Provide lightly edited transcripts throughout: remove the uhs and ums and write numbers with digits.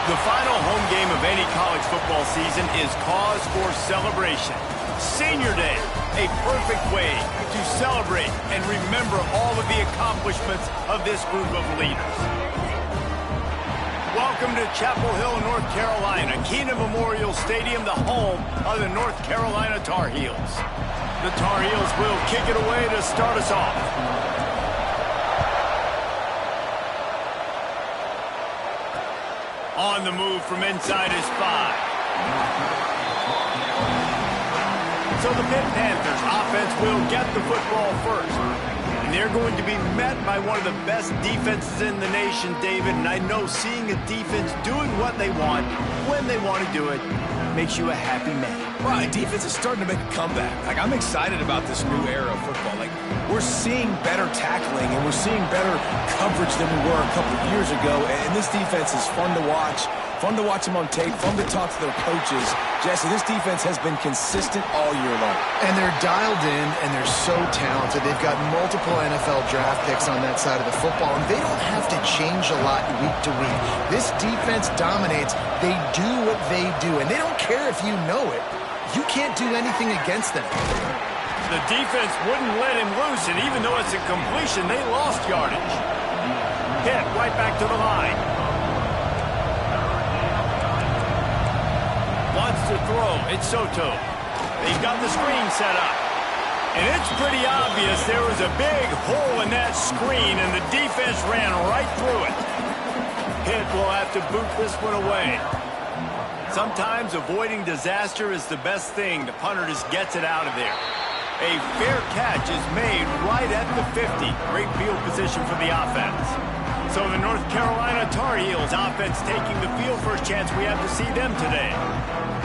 The final home game of any college football season is cause for celebration. Senior Day, a perfect way to celebrate and remember all of the accomplishments of this group of leaders. Welcome to Chapel Hill, North Carolina, Keenan Memorial Stadium, the home of the North Carolina Tar Heels. The Tar Heels will kick it away to start us off. On the move from inside is 5. So the Pitt Panthers offense will get the football first. And they're going to be met by one of the best defenses in the nation, David. And I know seeing a defense doing what they want, when they want to do it, makes you a happy man. Well, defense is starting to make a comeback. I'm excited about this new era of football. We're seeing better tackling, and we're seeing better coverage than we were a couple of years ago. And this defense is fun to watch. Fun to watch them on tape. Fun to talk to their coaches. Jesse, this defense has been consistent all year long. And they're dialed in, and they're so talented. They've got multiple NFL draft picks on that side of the football, and they don't have to change a lot week to week. This defense dominates. They do what they do, and they don't care if you know it. You can't do anything against them. The defense wouldn't let him loose, and even though it's a completion, they lost yardage. Pitt right back to the line. Wants to throw. It's Soto. They've got the screen set up. And it's pretty obvious there was a big hole in that screen, and the defense ran right through it. Pitt will have to boot this one away. Sometimes avoiding disaster is the best thing. The punter just gets it out of there. A fair catch is made right at the 50. Great field position for the offense. So the North Carolina Tar Heels offense taking the field. First chance we have to see them today.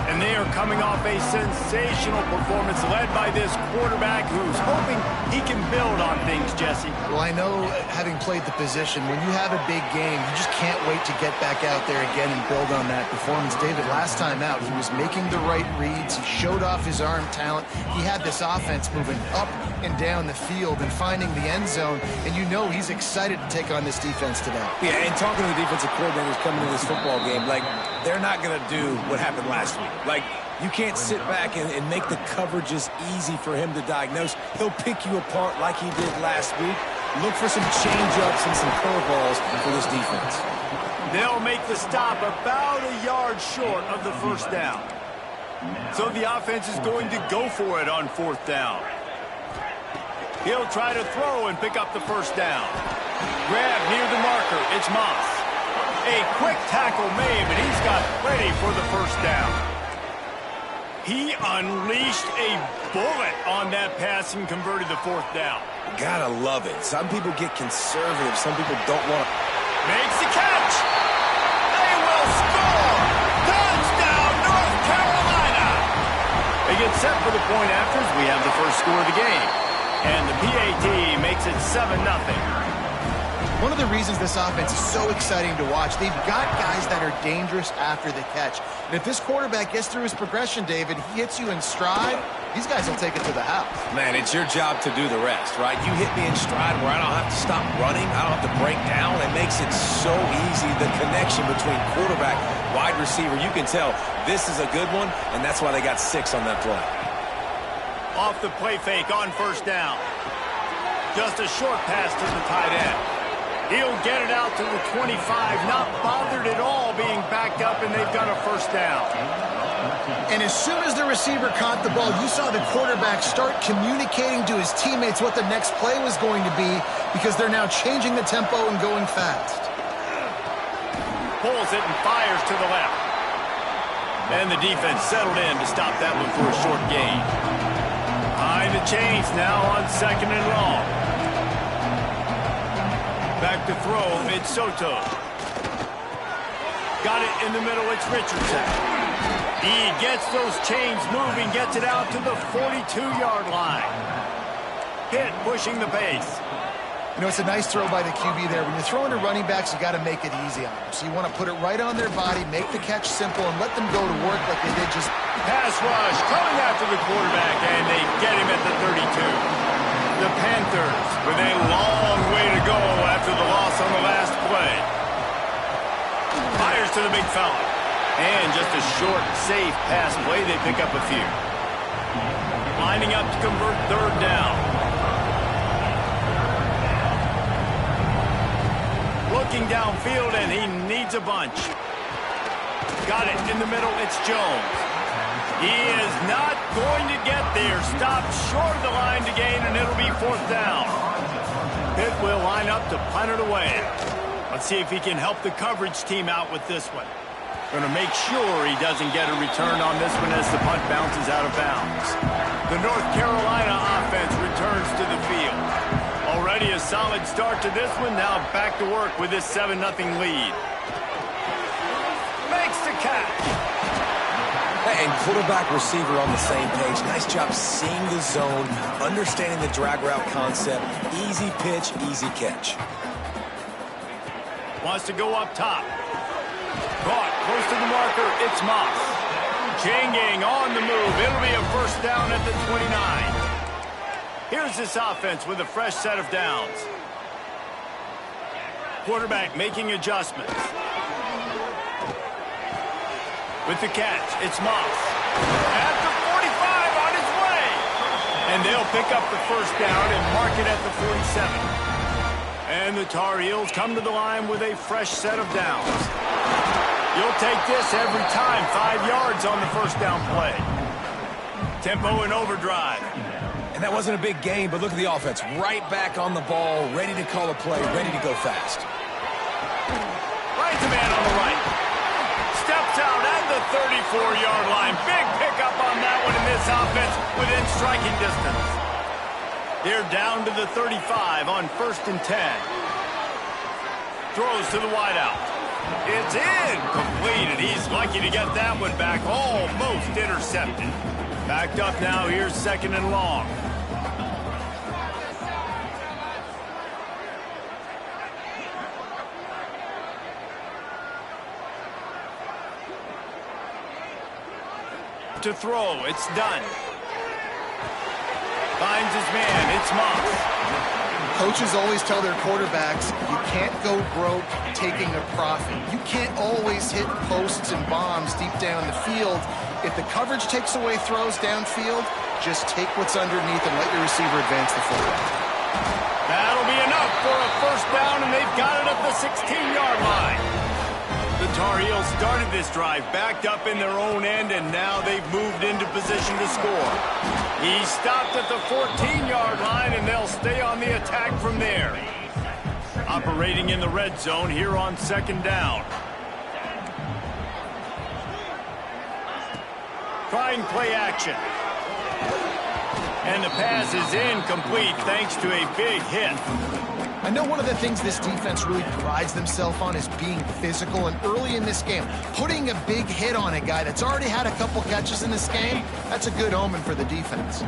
And they are coming off a sensational performance led by this quarterback who's hoping he can build on things, Jesse. Well, I know, having played the position, when you have a big game, you just can't wait to get back out there again and build on that performance. David, last time out, he was making the right reads. He showed off his arm talent. He had this offense moving up and down the field and finding the end zone. And you know he's excited to take on this defense today. Yeah, and talking to the defensive coordinators coming into this football game, they're not going to do what happened last week. You can't sit back and make the coverages easy for him to diagnose. He'll pick you apart like he did last week. Look for some change-ups and some curveballs for this defense. They'll make the stop about a yard short of the first down. So the offense is going to go for it on fourth down. He'll try to throw and pick up the first down. Grab near the marker. It's Moss. A quick tackle made, but he's got ready for the first down. He unleashed a bullet on that pass and converted the fourth down. Gotta love it. Some people get conservative. Some people don't want to. Makes the catch. They will score. Touchdown, North Carolina. They get set for the point afters. We have the first score of the game. And the PAT makes it 7-0. One of the reasons this offense is so exciting to watch, they've got guys that are dangerous after the catch. And if this quarterback gets through his progression, David, he hits you in stride, these guys will take it to the house. Man, it's your job to do the rest, right? You hit me in stride where I don't have to stop running. I don't have to break down. It makes it so easy, the connection between quarterback, wide receiver. You can tell this is a good one, and that's why they got 6 on that play. Off the play fake on first down. Just a short pass to the tight end. He'll get it out to the 25, not bothered at all being backed up, and they've got a first down. And as soon as the receiver caught the ball, you saw the quarterback start communicating to his teammates what the next play was going to be, because they're now changing the tempo and going fast. Pulls it and fires to the left. And the defense settled in to stop that one for a short gain. Behind the chains now on 2nd and long. Back to throw, it's Soto. Got it in the middle, it's Richardson. He gets those chains moving, gets it out to the 42-yard line. Pitt pushing the pace. You know, it's a nice throw by the QB there. When you're throwing to running backs, you got to make it easy on them. So you want to put it right on their body, make the catch simple, and let them go to work like they did just... Pass rush coming after the quarterback, and they get him at the 32. The Panthers with a long way to go after the loss on the last play. Fires to the big fella. And just a short, safe pass play. They pick up a few. Lining up to convert third down. Looking downfield, and he needs a bunch. Got it in the middle. It's Jones. He is not going to get there. Stopped short of the line to gain, and it'll be fourth down. Pitt will line up to punt it away. Let's see if he can help the coverage team out with this one. Going to make sure he doesn't get a return on this one as the punt bounces out of bounds. The North Carolina offense returns to the field. Already a solid start to this one. Now back to work with this 7-0 lead. Makes the catch. And quarterback receiver on the same page. Nice job seeing the zone, understanding the drag route concept. Easy pitch, easy catch. Wants to go up top. Caught close to the marker. It's Moss. Chain gang on the move. It'll be a first down at the 29. Here's this offense with a fresh set of downs. Quarterback making adjustments. With the catch, it's Moss. At the 45 on his way. And they'll pick up the first down and mark it at the 47. And the Tar Heels come to the line with a fresh set of downs. You'll take this every time. 5 yards on the first down play. Tempo and overdrive. And that wasn't a big gain, but look at the offense. Right back on the ball, ready to call a play, ready to go fast. Finds a man on the right. Steps out at the 34-yard line. Big pickup on that one in this offense within striking distance. They're down to the 35 on 1st and 10. Throws to the wideout. It's incomplete, and he's lucky to get that one back. Almost intercepted. Backed up now. Here's 2nd and long. To throw. It's done. Finds his man. It's Moss. Coaches always tell their quarterbacks, you can't go broke taking a profit. You can't always hit posts and bombs deep down the field. If the coverage takes away throws downfield, just take what's underneath and let your receiver advance the football. That'll be enough for a first down, and they've got it at the 16-yard line. The Tar Heels started this drive backed up in their own end, and now they've moved into position to score. He stopped at the 14-yard line, and they'll stay on the attack from there. Operating in the red zone here on 2nd down. Trying play action. And the pass is incomplete thanks to a big hit. I know one of the things this defense really prides themselves on is being physical, and early in this game, putting a big hit on a guy that's already had a couple catches in this game, that's a good omen for the defense.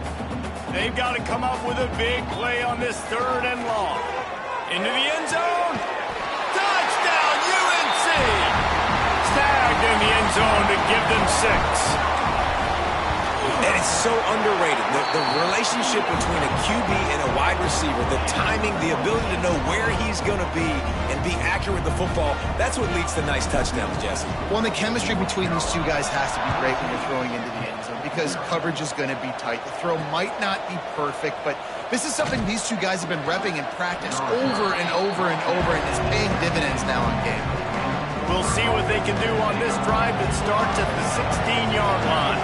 They've got to come up with a big play on this 3rd and long. Into the end zone. Touchdown, UNC! Snagged in the end zone to give them 6. And it's so underrated. The relationship between a QB and a wide receiver, the timing, the ability to know where he's going to be and be accurate with the football, that's what leads to nice touchdowns, Jesse. Well, and the chemistry between these two guys has to be great when you're throwing into the end zone because coverage is going to be tight. The throw might not be perfect, but this is something these two guys have been repping in practice over and over and over, and it's paying dividends now on game. We'll see what they can do on this drive that starts at the 16-yard line.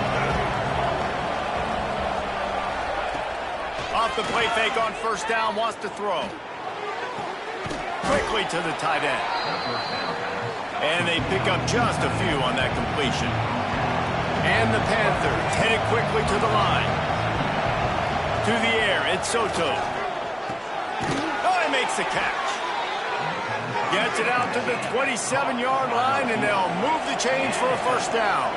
Off the play fake on 1st down, wants to throw. Quickly to the tight end. And they pick up just a few on that completion. And the Panthers headed quickly to the line. To the air, it's Soto. Oh, he makes the catch. Gets it out to the 27-yard line, and they'll move the chains for a first down.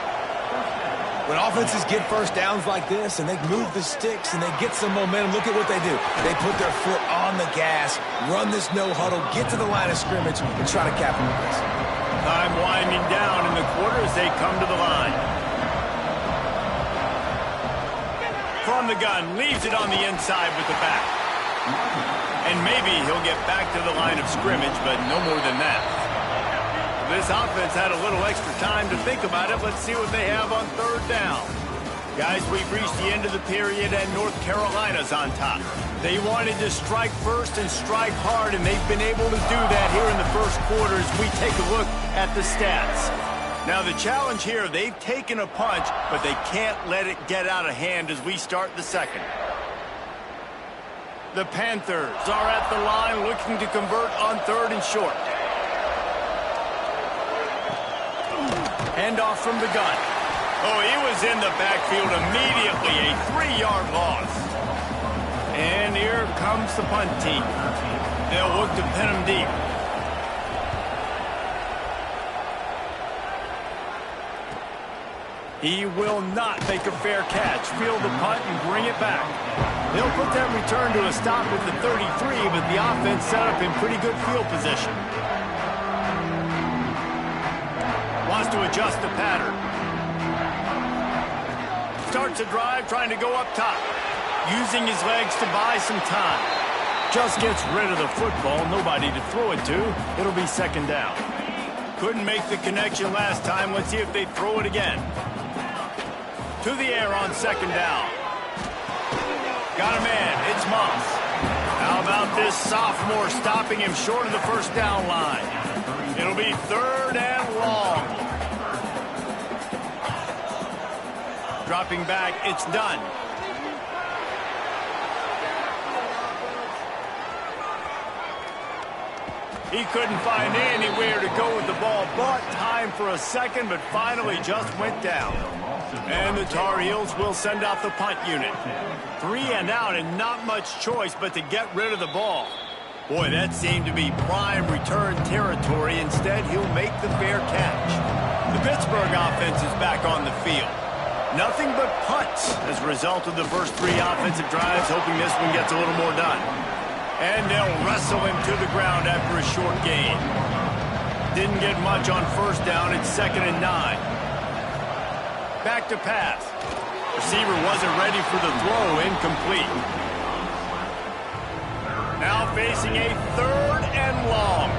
When offenses get first downs like this and they move the sticks and they get some momentum, look at what they do. They put their foot on the gas, run this no huddle, get to the line of scrimmage, and try to capitalize. Time winding down in the quarter as they come to the line. From the gun, leaves it on the inside with the back. And maybe he'll get back to the line of scrimmage, but no more than that. This offense had a little extra time to think about it. Let's see what they have on third down. Guys, we've reached the end of the period, and North Carolina's on top. They wanted to strike first and strike hard, and they've been able to do that here in the first quarter as we take a look at the stats. Now, the challenge here, they've taken a punch, but they can't let it get out of hand as we start the second. The Panthers are at the line looking to convert on third and short. Handoff from the gun. Oh, he was in the backfield immediately. A 3-yard loss. And here comes the punt team. They'll look to pin him deep. He will not make a fair catch. Field the punt and bring it back. They'll put that return to a stop at the 33, but the offense set up in pretty good field position. Wants to adjust the pattern. Starts a drive trying to go up top. Using his legs to buy some time. Just gets rid of the football. Nobody to throw it to. It'll be second down. Couldn't make the connection last time. Let's see if they throw it again. To the air on second down. Got a man. It's Moss. How about this sophomore stopping him short of the first down line? It'll be third and long. Dropping back. It's done. He couldn't find anywhere to go with the ball. Bought time for a second, but finally just went down. And the Tar Heels will send out the punt unit. 3 and out and not much choice but to get rid of the ball. Boy, that seemed to be prime return territory. Instead, he'll make the fair catch. The Pittsburgh offense is back on the field. Nothing but punts as a result of the first 3 offensive drives, hoping this one gets a little more done. And they'll wrestle him to the ground after a short gain. Didn't get much on first down. It's 2nd and 9. Back to pass. Receiver wasn't ready for the throw. Incomplete. Now facing a 3rd and long.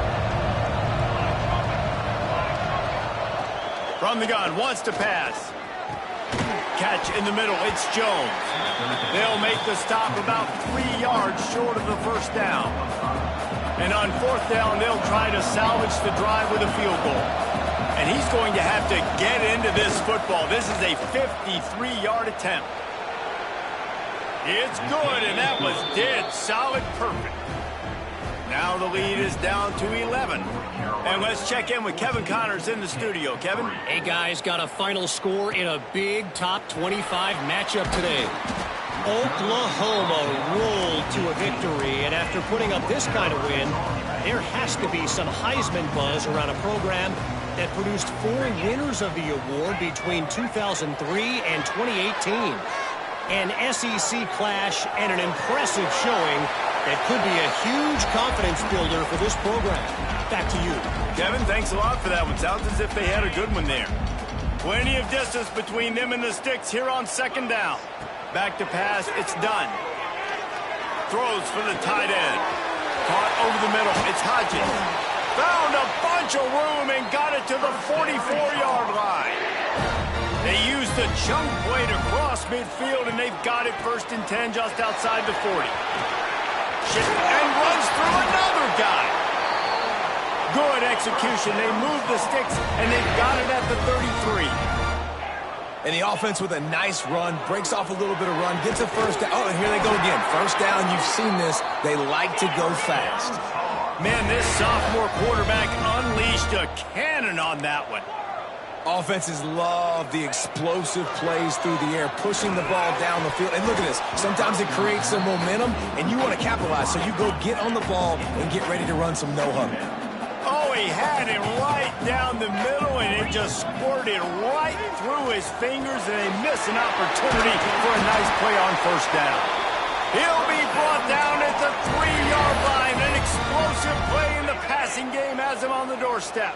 From the gun, wants to pass. Catch in the middle. It's Jones. They'll make the stop about 3 yards short of the first down. And on 4th down, they'll try to salvage the drive with a field goal. And he's going to have to get into this football. This is a 53-yard attempt. It's good, and that was dead solid perfect. Now the lead is down to 11. And let's check in with Kevin Connors in the studio. Kevin? Hey, guys, got a final score in a big top 25 matchup today. Oklahoma rolled to a victory, and after putting up this kind of win, there has to be some Heisman buzz around a program that produced 4 winners of the award between 2003 and 2018. An SEC clash and an impressive showing that could be a huge confidence builder for this program. Back to you. Kevin, thanks a lot for that one. Sounds as if they had a good one there. Plenty of distance between them and the sticks here on 2nd down. Back to pass, it's done. Throws for the tight end. Caught over the middle, it's Hodges. Found a bunch of room and got it to the 44-yard line. They used the chunk play to cross midfield, and they've got it 1st and 10 just outside the 40. And runs through another guy. Good execution. They move the sticks, and they've got it at the 33. And the offense with a nice run, breaks off a little bit of run, gets a first down. Oh, and here they go again. First down, you've seen this. They like to go fast. Man, this sophomore quarterback unleashed a cannon on that one. Offenses love the explosive plays through the air, pushing the ball down the field. And look at this. Sometimes it creates some momentum, and you want to capitalize. So you go get on the ball and get ready to run some no-huddle. Oh, he had it right down the middle, and it just squirted right through his fingers, and they miss an opportunity for a nice play on first down. He'll be brought down at the 3-yard line. An explosive play in the passing game has him on the doorstep.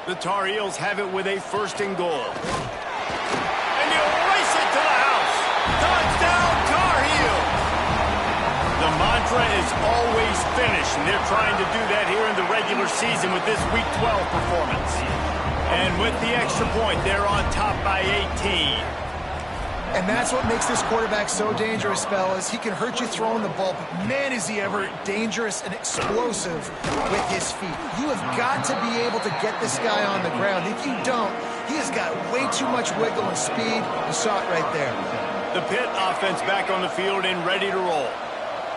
The Tar Heels have it with a 1st and goal. And he'll race it to the house. Touchdown, Tar Heels. The mantra is is always finish, and they're trying to do that here in the regular season with this Week 12 performance. And with the extra point, they're on top by 18. And that's what makes this quarterback so dangerous, fellas. He can hurt you throwing the ball, but man, is he ever dangerous and explosive with his feet. You have got to be able to get this guy on the ground. If you don't, he has got way too much wiggle and speed. You saw it right there. The Pitt offense back on the field and ready to roll.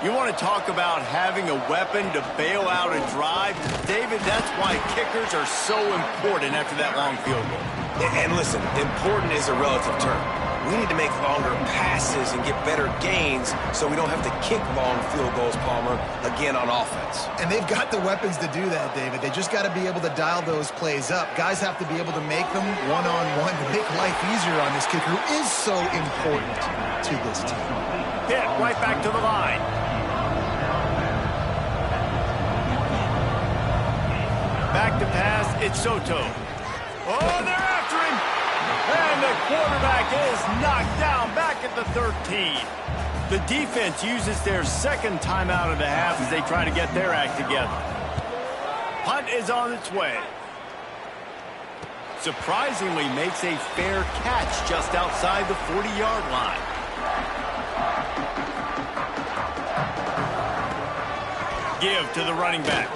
You want to talk about having a weapon to bail out a drive? David, that's why kickers are so important after that long field goal. And listen, important is a relative term. We need to make longer passes and get better gains so we don't have to kick long field goals, Palmer, again on offense. And they've got the weapons to do that, David. They just got to be able to dial those plays up. Guys have to be able to make them one-on-one to make life easier on this kicker who is so important to this team. Pitt right back to the line. Back to pass, it's Soto. Oh, they're after him! And the quarterback is knocked down back at the 13. The defense uses their second timeout of the half as they try to get their act together. Punt is on its way. Surprisingly makes a fair catch just outside the 40-yard line. Give to the running back.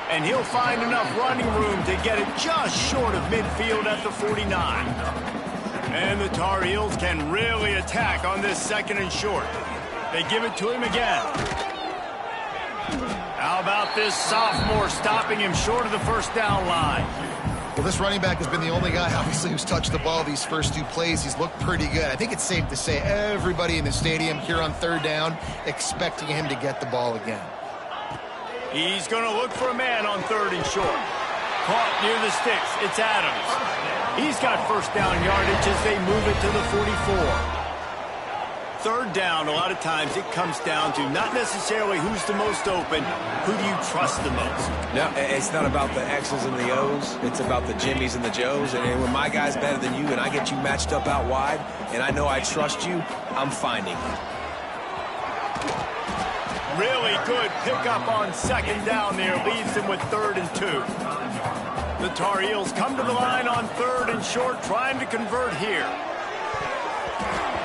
And he'll find enough running room to get it just short of midfield at the 49. And the Tar Heels can really attack on this second and short. They give it to him again. How about this sophomore stopping him short of the first down line? Well, this running back has been the only guy, obviously, who's touched the ball these first two plays. He's looked pretty good. I think it's safe to say everybody in the stadium here on third down expecting him to get the ball again. He's going to look for a man on third and short. Caught near the sticks. It's Adams. He's got first down yardage as they move it to the 44. Third down, a lot of times it comes down to not necessarily who's the most open, who do you trust the most? No, it's not about the X's and the O's. It's about the Jimmys and the Joes. And when my guy's better than you and I get you matched up out wide and I know I trust you, I'm finding you. Really good pickup on second down there. Leaves them with 3rd and 2. The Tar Heels come to the line on 3rd and short, trying to convert here.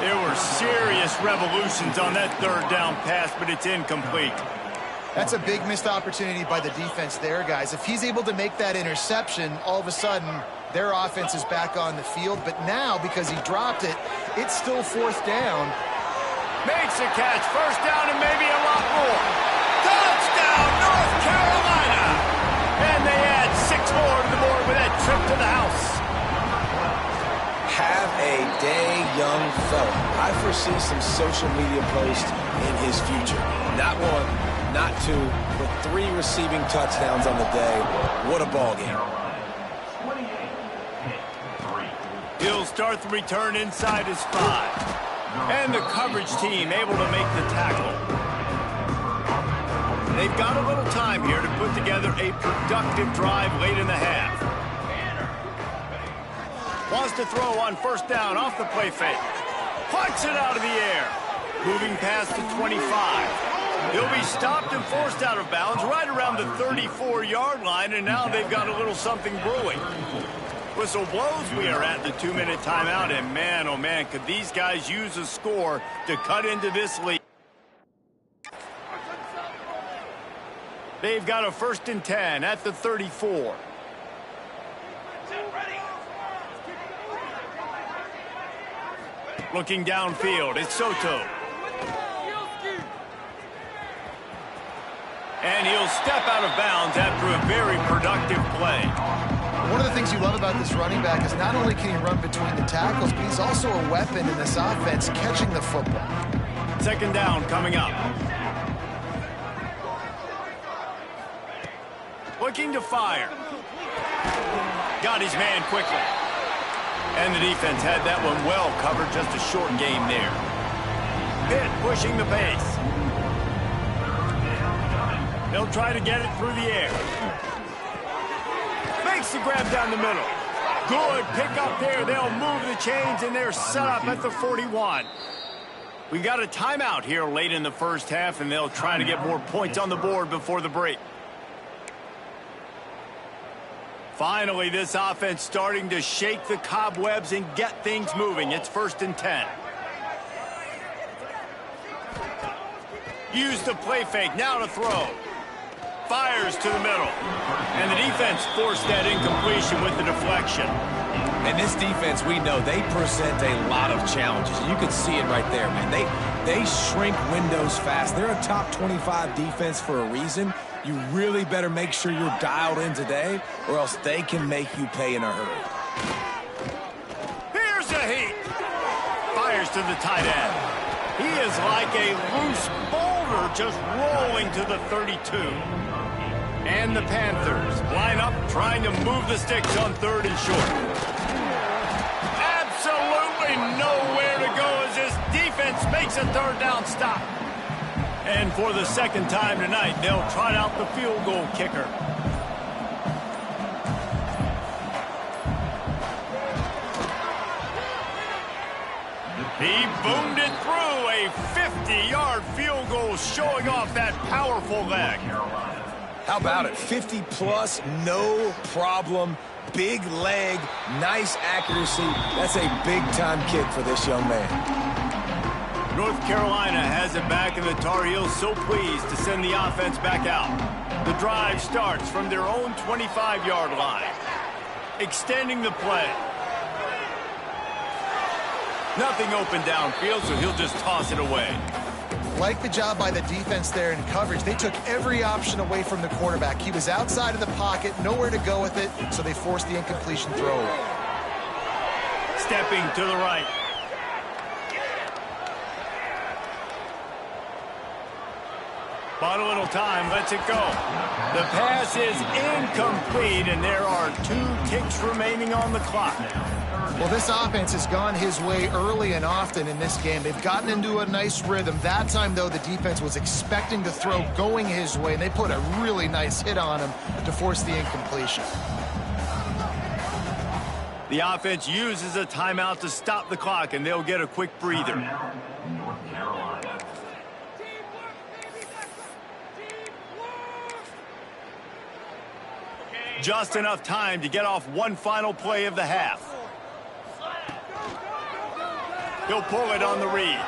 There were serious revolutions on that 3rd down pass, but it's incomplete. That's a big missed opportunity by the defense there, guys. If he's able to make that interception, all of a sudden, their offense is back on the field. But now, because he dropped it, it's still 4th down. Makes a catch, first down and maybe a lot more. Touchdown, North Carolina! And they add 6 more to the board with that trip to the house. Have a day, young fella. I foresee some social media posts in his future. Not 1, not 2, but 3 receiving touchdowns on the day. What a ball game. He'll start the return inside his 5. And the coverage team able to make the tackle. They've got a little time here to put together a productive drive late in the half. Wants to throw on first down off the play fake. Puts it out of the air. Moving past the 25. He'll be stopped and forced out of bounds right around the 34-yard line, and now they've got a little something brewing. Whistle blows, we are at the 2-minute timeout, and man, oh man, could these guys use a score to cut into this lead. They've got a 1st and 10 at the 34. Looking downfield, it's Soto. And he'll step out of bounds after a very productive play. One of the things you love about this running back is not only can he run between the tackles, but he's also a weapon in this offense catching the football. Second down coming up. Looking to fire. Got his man quickly. And the defense had that one well covered, just a short game there. Pitt pushing the pace. They'll try to get it through the air. Makes the grab down the middle. Good pick up there. They'll move the chains, and they're set up at the 41. We got a timeout here late in the first half, and they'll try to get more points on the board before the break. Finally, this offense starting to shake the cobwebs and get things moving. It's 1st and 10. Use the play fake, now to throw. Fires to the middle. And the defense forced that incompletion with the deflection. And this defense, we know, they present a lot of challenges. You can see it right there, man. They shrink windows fast. They're a top 25 defense for a reason. You really better make sure you're dialed in today, or else they can make you pay in a hurry. Here's a heat. Fires to the tight end. He is like a loose boulder just rolling to the 32. And the Panthers line up trying to move the sticks on 3rd and short. Absolutely nowhere to go as this defense makes a 3rd down stop. And for the 2nd time tonight, they'll trot out the field goal kicker. He boomed it through a 50-yard field goal, showing off that powerful leg. How about it? 50-plus, no problem. Big leg, nice accuracy. That's a big-time kick for this young man. North Carolina has it back, and the Tar Heels so pleased to send the offense back out. The drive starts from their own 25-yard line. Extending the play. Nothing open downfield, so he'll just toss it away. Like the job by the defense there in coverage. They took every option away from the quarterback. He was outside of the pocket, nowhere to go with it, so they forced the incompletion throw. Stepping to the right. Bought a little time, lets it go. The pass is incomplete, and there are 2 ticks remaining on the clock. Well, this offense has gone his way early and often in this game. They've gotten into a nice rhythm. That time, though, the defense was expecting the throw going his way, and they put a really nice hit on him to force the incompletion. The offense uses a timeout to stop the clock, and they'll get a quick breather. Just enough time to get off one final play of the half. He'll pull it on the read.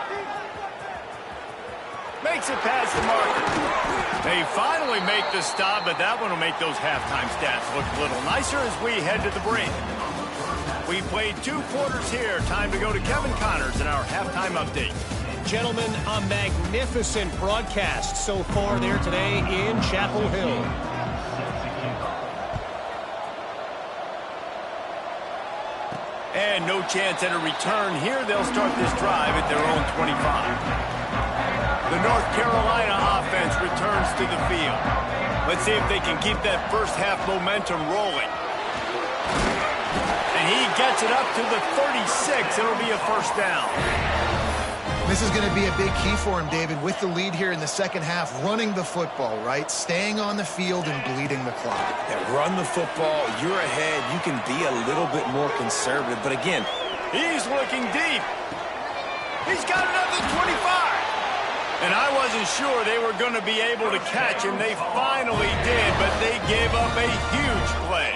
Makes it past the marker. They finally make the stop, but that one will make those halftime stats look a little nicer as we head to the break. We played 2 quarters here. Time to go to Kevin Connors in our halftime update. Gentlemen, a magnificent broadcast so far there today in Chapel Hill. And no chance at a return here. They'll start this drive at their own 25. The North Carolina offense returns to the field. Let's see if they can keep that first half momentum rolling. And he gets it up to the 36. It'll be a 1st down. This is going to be a big key for him, David, with the lead here in the 2nd half, running the football, right? Staying on the field and bleeding the clock. Yeah, run the football. You're ahead. You can be a little bit more conservative. But again, he's looking deep. He's got it up to 25. And I wasn't sure they were going to be able to catch him. They finally did, but they gave up a huge play.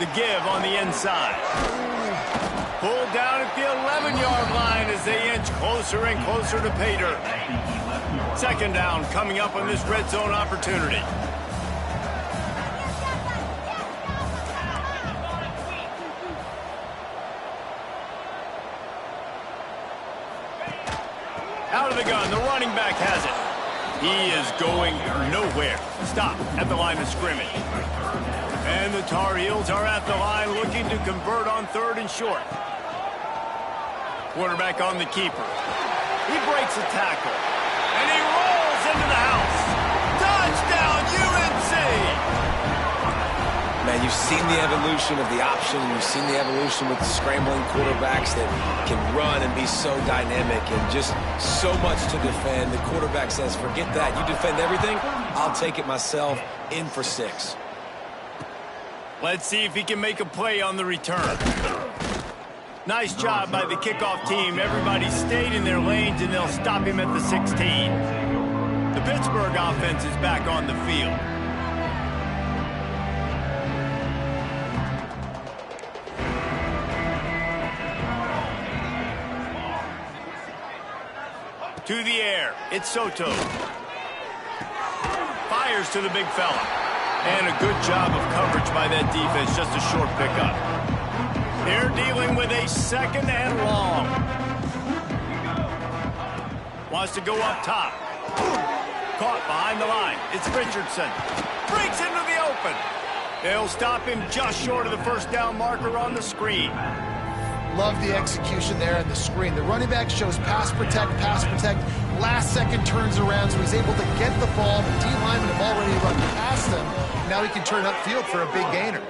The give on the inside. Pulled down at the 11-yard line as they inch closer and closer to pay dirt. 2nd down coming up on this red zone opportunity. Out of the gun, the running back has it. He is going nowhere. Stop at the line of scrimmage. And the Tar Heels are at the line looking to convert on 3rd and short. Quarterback on the keeper. He breaks a tackle. And he rolls into the house. Touchdown, UNC! man, you've seen the evolution of the option. You've seen the evolution with the scrambling quarterbacks that can run and be so dynamic and just so much to defend. The quarterback says, forget that. You defend everything, I'll take it myself. In for 6. Let's see if he can make a play on the return. Nice job by the kickoff team. Everybody stayed in their lanes, and they'll stop him at the 16. The Pittsburgh offense is back on the field. To the air, it's Soto. Fires to the big fella. And a good job of coverage by that defense, just a short pickup. They're dealing with a second and long. Wants to go up top. Caught behind the line. It's Richardson. Breaks into the open. They'll stop him just short of the first down marker on the screen. Love the execution there on the screen. The running back shows pass protect. Last second turns around, so he's able to get the ball. The D linemen have already run past him. Now he can turn upfield for a big gainer.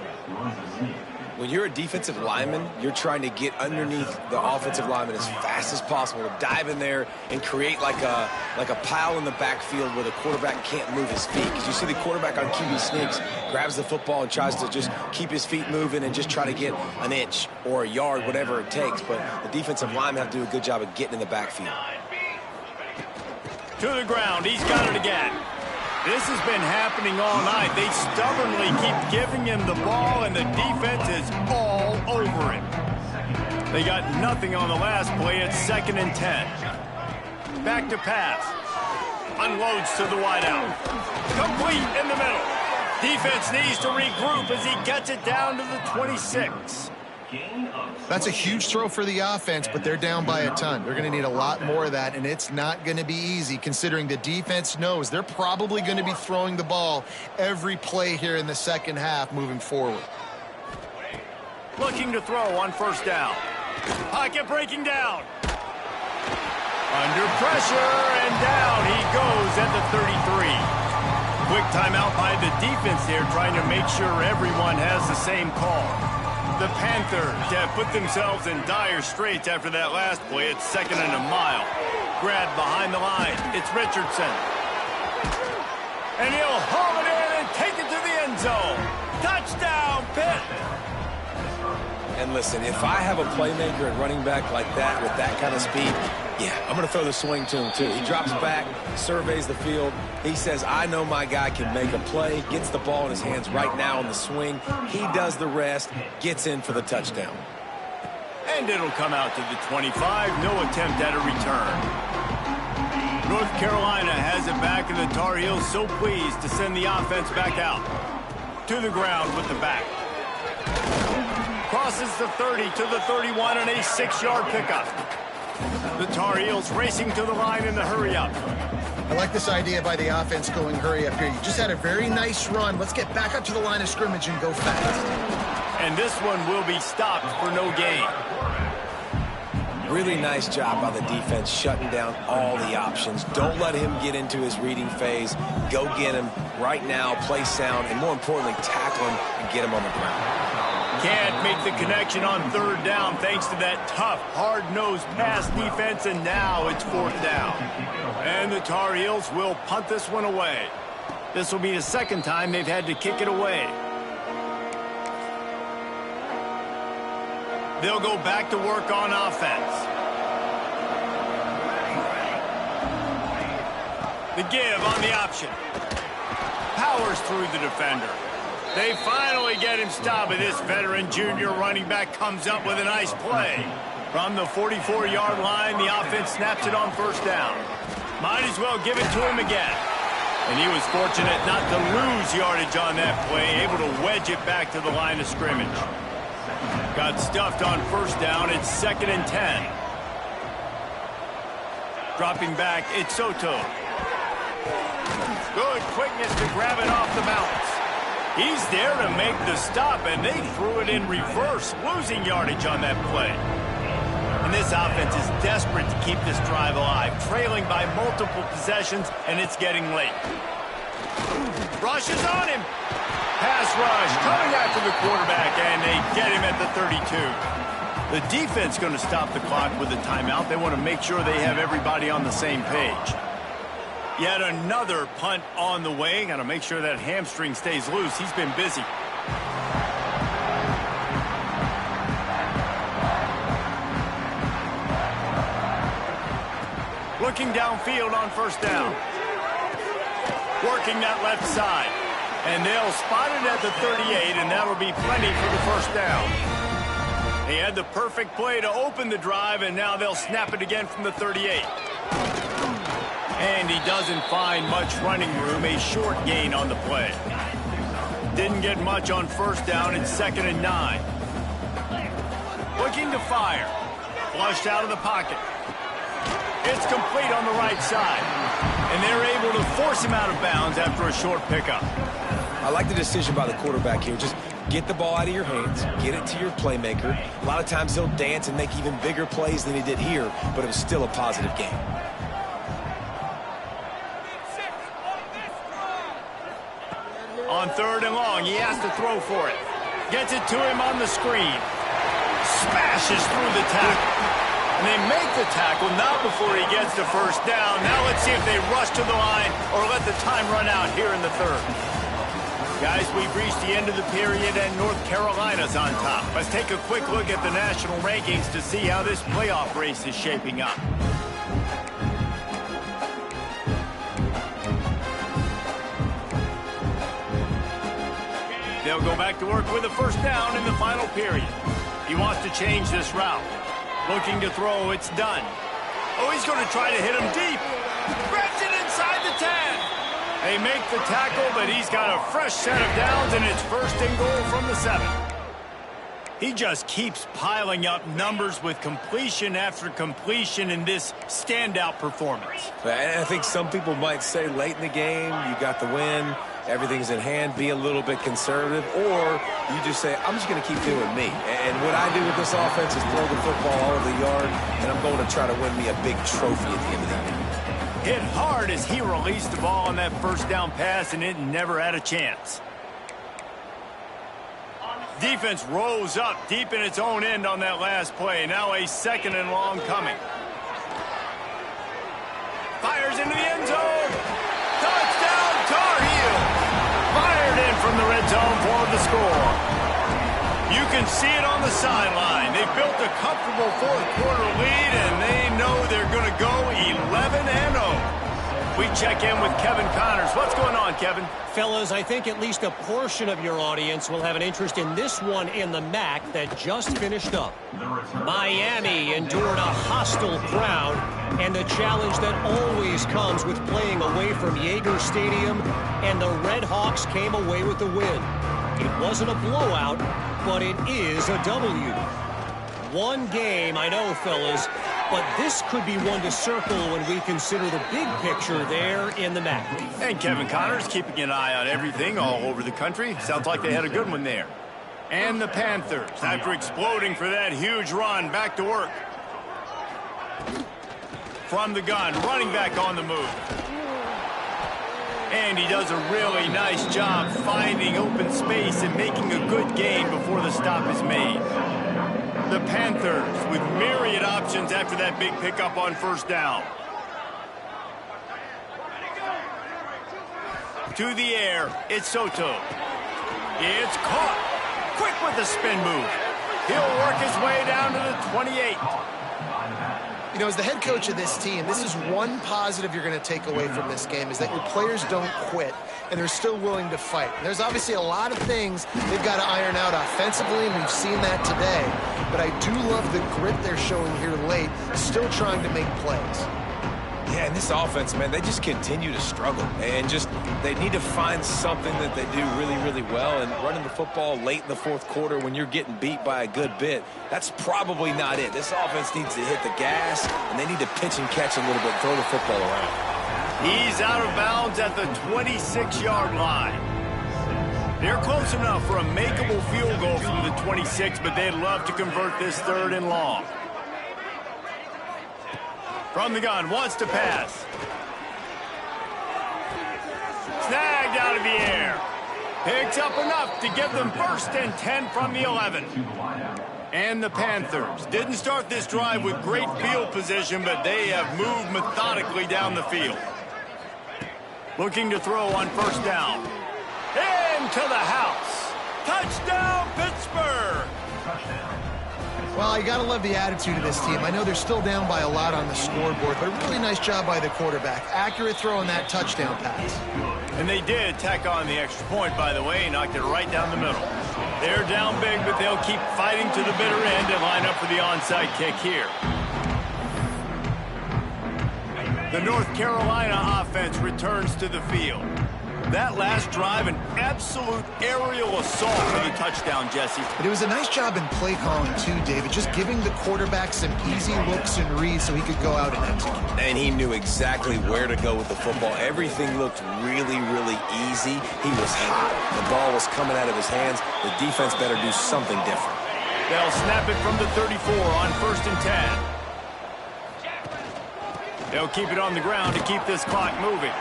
When you're a defensive lineman, you're trying to get underneath the offensive lineman as fast as possible, to dive in there and create like a pile in the backfield where the quarterback can't move his feet. Because you see the quarterback on QB sneaks, grabs the football and tries to just keep his feet moving and just try to get an inch or a yard, whatever it takes. But the defensive linemen have to do a good job of getting in the backfield. To the ground, he's got it again. This has been happening all night. They stubbornly keep giving him the ball, and the defense is all over him. They got nothing on the last play. It's 2nd and 10. Back to pass. Unloads to the wideout. Complete in the middle. Defense needs to regroup as he gets it down to the 26. That's a huge throw for the offense, but they're down by a ton. They're going to need a lot more of that, and it's not going to be easy considering the defense knows they're probably going to be throwing the ball every play here in the second half moving forward. Looking to throw on first down. Pocket breaking down. Under pressure, and down he goes at the 33. Quick timeout by the defense there, trying to make sure everyone has the same call. The Panthers have put themselves in dire straits after that last play. It's 2nd and a mile. Grabbed behind the line. It's Richardson. And he'll haul it in and take it to the end zone. Touchdown, Pitt! And listen, if I have a playmaker at running back like that with that kind of speed, yeah, I'm going to throw the swing to him too. He drops back, surveys the field. He says, I know my guy can make a play, gets the ball in his hands right now on the swing. He does the rest, gets in for the touchdown. And it'll come out to the 25. No attempt at a return. North Carolina has it back, and the Tar Heels so pleased to send the offense back out. To the ground with the back. Crosses the 30 to the 31 and a 6-yard pickup. The Tar Heels racing to the line in the hurry-up. I like this idea by the offense going hurry up here. You just had a very nice run. Let's get back up to the line of scrimmage and go fast. And this one will be stopped for no gain. Really nice job by the defense shutting down all the options. Don't let him get into his reading phase. Go get him right now, play sound, and more importantly, tackle him and get him on the ground. Can't make the connection on 3rd down thanks to that tough, hard-nosed pass defense, and now it's 4th down. And the Tar Heels will punt this one away. This will be the 2nd time they've had to kick it away. They'll go back to work on offense. The give on the option. Powers through the defender. They finally get him stopped, but this veteran junior running back comes up with a nice play. From the 44-yard line, the offense snaps it on 1st down. Might as well give it to him again. And he was fortunate not to lose yardage on that play, able to wedge it back to the line of scrimmage. Got stuffed on 1st down. It's 2nd and 10. Dropping back, it's Soto. Good quickness to grab it off the bounce. He's there to make the stop, and they threw it in reverse, losing yardage on that play. And this offense is desperate to keep this drive alive, trailing by multiple possessions, and it's getting late. Rush is on him. Pass rush coming after the quarterback, and they get him at the 32. The defense going to stop the clock with a timeout. They want to make sure they have everybody on the same page. Yet another punt on the way. Got to make sure that hamstring stays loose. He's been busy. Looking downfield on first down. Working that left side. And they'll spot it at the 38, and that'll be plenty for the first down. They had the perfect play to open the drive, and now they'll snap it again from the 38. And he doesn't find much running room, a short gain on the play. Didn't get much on first down. It's 2nd and 9. Looking to fire. Flushed out of the pocket. It's complete on the right side. And they're able to force him out of bounds after a short pickup. I like the decision by the quarterback here. Just get the ball out of your hands, get it to your playmaker. A lot of times he'll dance and make even bigger plays than he did here, but it was still a positive game. On 3rd and long, he has to throw for it. Gets it to him on the screen. Smashes through the tackle. And they make the tackle, not before he gets to first down. Now let's see if they rush to the line or let the time run out here in the 3rd. Guys, we've reached the end of the period and North Carolina's on top. Let's take a quick look at the national rankings to see how this playoff race is shaping up. They'll go back to work with a first down in the final period. He wants to change this route. Looking to throw, it's done. Oh, he's going to try to hit him deep. Grabs it inside the 10. They make the tackle, but he's got a fresh set of downs, and it's 1st and goal from the 7. He just keeps piling up numbers with completion after completion in this standout performance. And I think some people might say late in the game, you got the win, everything's in hand, be a little bit conservative, or you just say, I'm just going to keep doing me. And what I do with this offense is throw the football all over the yard, and I'm going to try to win me a big trophy at the end of the year. Hit hard as he released the ball on that first down pass, and it never had a chance. Defense rose up deep in its own end on that last play. Now a 2nd and long coming. Fires into the end zone. Touchdown, Tar Heel. Fired in from the red zone for the score. You can see it on the sideline. They built a comfortable 4th quarter lead, and they know they're going to go 11-0. We check in with Kevin Connors. What's going on, Kevin? Fellas, I think at least a portion of your audience will have an interest in this one in the MAC that just finished up. Miami endured a hostile crowd and the challenge that always comes with playing away from Yager Stadium, and the Red Hawks came away with the win. It wasn't a blowout, but it is a W. One game, I know, fellas, but this could be one to circle when we consider the big picture there in the MAC. And Kevin Connors keeping an eye on everything all over the country. Sounds like they had a good one there. And the Panthers, after exploding for that huge run, back to work. From the gun, running back on the move. And he does a really nice job finding open space and making a good gain before the stop is made. The Panthers with myriad options after that big pickup on first down. To the air, it's Soto. It's caught. Quick with the spin move. He'll work his way down to the 28. You know, as the head coach of this team, this is one positive you're going to take away from this game, is that your players don't quit, and they're still willing to fight. And there's obviously a lot of things they've got to iron out offensively, and we've seen that today. But I do love the grit they're showing here late, still trying to make plays. Yeah, and this offense, man, they just continue to struggle. And just, they need to find something that they do really, really well. And running the football late in the 4th quarter when you're getting beat by a good bit, that's probably not it. This offense needs to hit the gas, and they need to pitch and catch a little bit, throw the football around. He's out of bounds at the 26-yard line. They're close enough for a makeable field goal from the 26, but they'd love to convert this 3rd and long. From the gun, wants to pass. Snagged out of the air. Picks up enough to give them 1st and 10 from the 11. And the Panthers didn't start this drive with great field position, but they have moved methodically down the field. Looking to throw on first down. Into the house. Touchdown, Pittsburgh. Well, you got to love the attitude of this team. I know they're still down by a lot on the scoreboard, but a really nice job by the quarterback. Accurate throw on that touchdown pass. And they did tack on the extra point, by the way, knocked it right down the middle. They're down big, but they'll keep fighting to the bitter end and line up for the onside kick here. The North Carolina offense returns to the field. That last drive, an absolute aerial assault for the touchdown, Jesse. But it was a nice job in play calling, too, David, just giving the quarterback some easy looks and reads so he could go out and execute. And he knew exactly where to go with the football. Everything looked really, really easy. He was hot. The ball was coming out of his hands. The defense better do something different. They'll snap it from the 34 on 1st and 10. They'll keep it on the ground to keep this clock moving.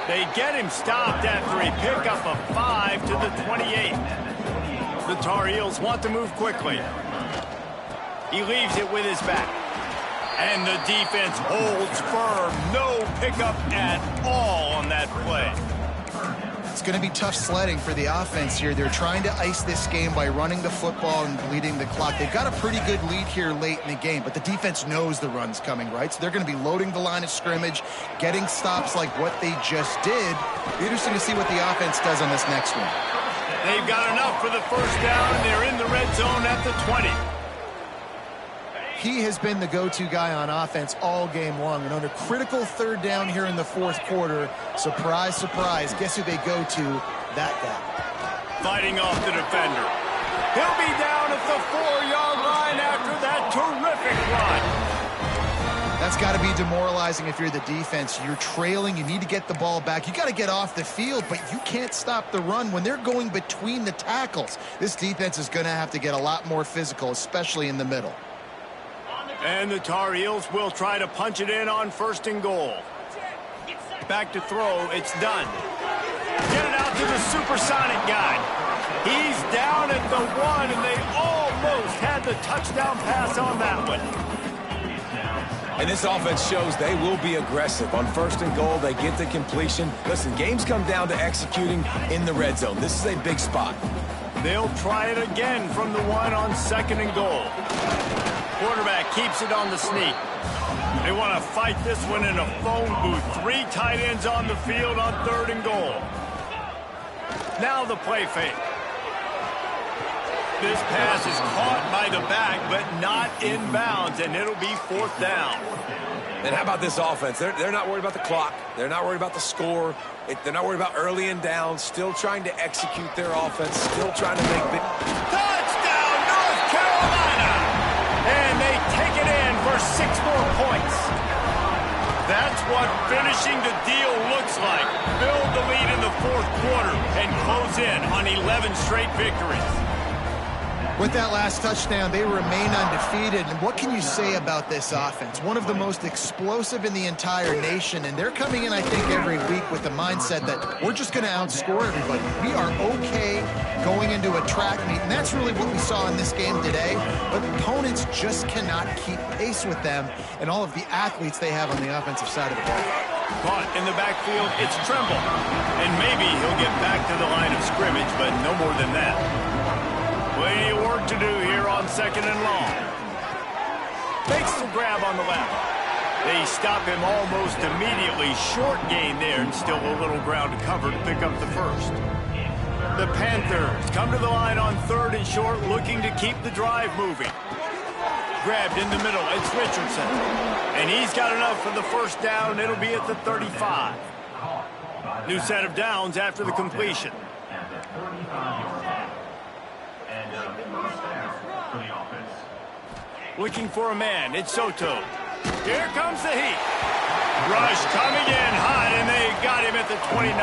They get him stopped after a pickup of 5 to the 28. The Tar Heels want to move quickly. He leaves it with his back. And the defense holds firm. No pickup at all on that play. It's going to be tough sledding for the offense here. They're trying to ice this game by running the football and bleeding the clock. They've got a pretty good lead here late in the game, but the defense knows the run's coming, right? So they're going to be loading the line of scrimmage, getting stops like what they just did. Be interesting to see what the offense does on this next one. They've got enough for the first down, and they're in the red zone at the 20. He has been the go-to guy on offense all game long. And on a critical 3rd down here in the 4th quarter, surprise, surprise, guess who they go to? That guy. Fighting off the defender. He'll be down at the 4-yard line after that terrific run. That's got to be demoralizing if you're the defense. You're trailing. You need to get the ball back. You got to get off the field, but you can't stop the run when they're going between the tackles. This defense is going to have to get a lot more physical, especially in the middle. And the Tar Heels will try to punch it in on 1st and goal. Back to throw. It's done. Get it out to the supersonic guy. He's down at the 1, and they almost had the touchdown pass on that one. And this offense shows they will be aggressive. On 1st and goal, they get the completion. Listen, games come down to executing in the red zone. This is a big spot. They'll try it again from the 1 on 2nd and goal. Quarterback keeps it on the sneak. They want to fight this one in a phone booth. 3 tight ends on the field on 3rd and goal. Now the play fake. This pass is caught by the back, but not in bounds, and it'll be 4th down. And how about this offense? They're not worried about the clock. They're not worried about the score. They're not worried about early and down. Still trying to execute their offense. Still trying to make big... Touchdown, North Carolina! And they take it in for 6 more points. That's what finishing the deal looks like. Build the lead in the 4th quarter and close in on 11 straight victories. With that last touchdown, they remain undefeated. And what can you say about this offense? One of the most explosive in the entire nation. And they're coming in, I think, every week with the mindset that we're just going to outscore everybody. We are okay going into a track meet. And that's really what we saw in this game today. But opponents just cannot keep pace with them and all of the athletes they have on the offensive side of the ball. Caught in the backfield, it's Tremble. And maybe he'll get back to the line of scrimmage, but no more than that. Plenty of work to do here on 2nd and long. Makes the grab on the left. They stop him almost immediately. Short gain there, and still a little ground to cover to pick up the 1st. The Panthers come to the line on 3rd and short, looking to keep the drive moving. Grabbed in the middle, it's Richardson. And he's got enough for the 1st down, and it'll be at the 35. New set of downs after the completion. Looking for a man, it's Soto. Here comes the heat. Rush coming in hot, and they got him at the 29.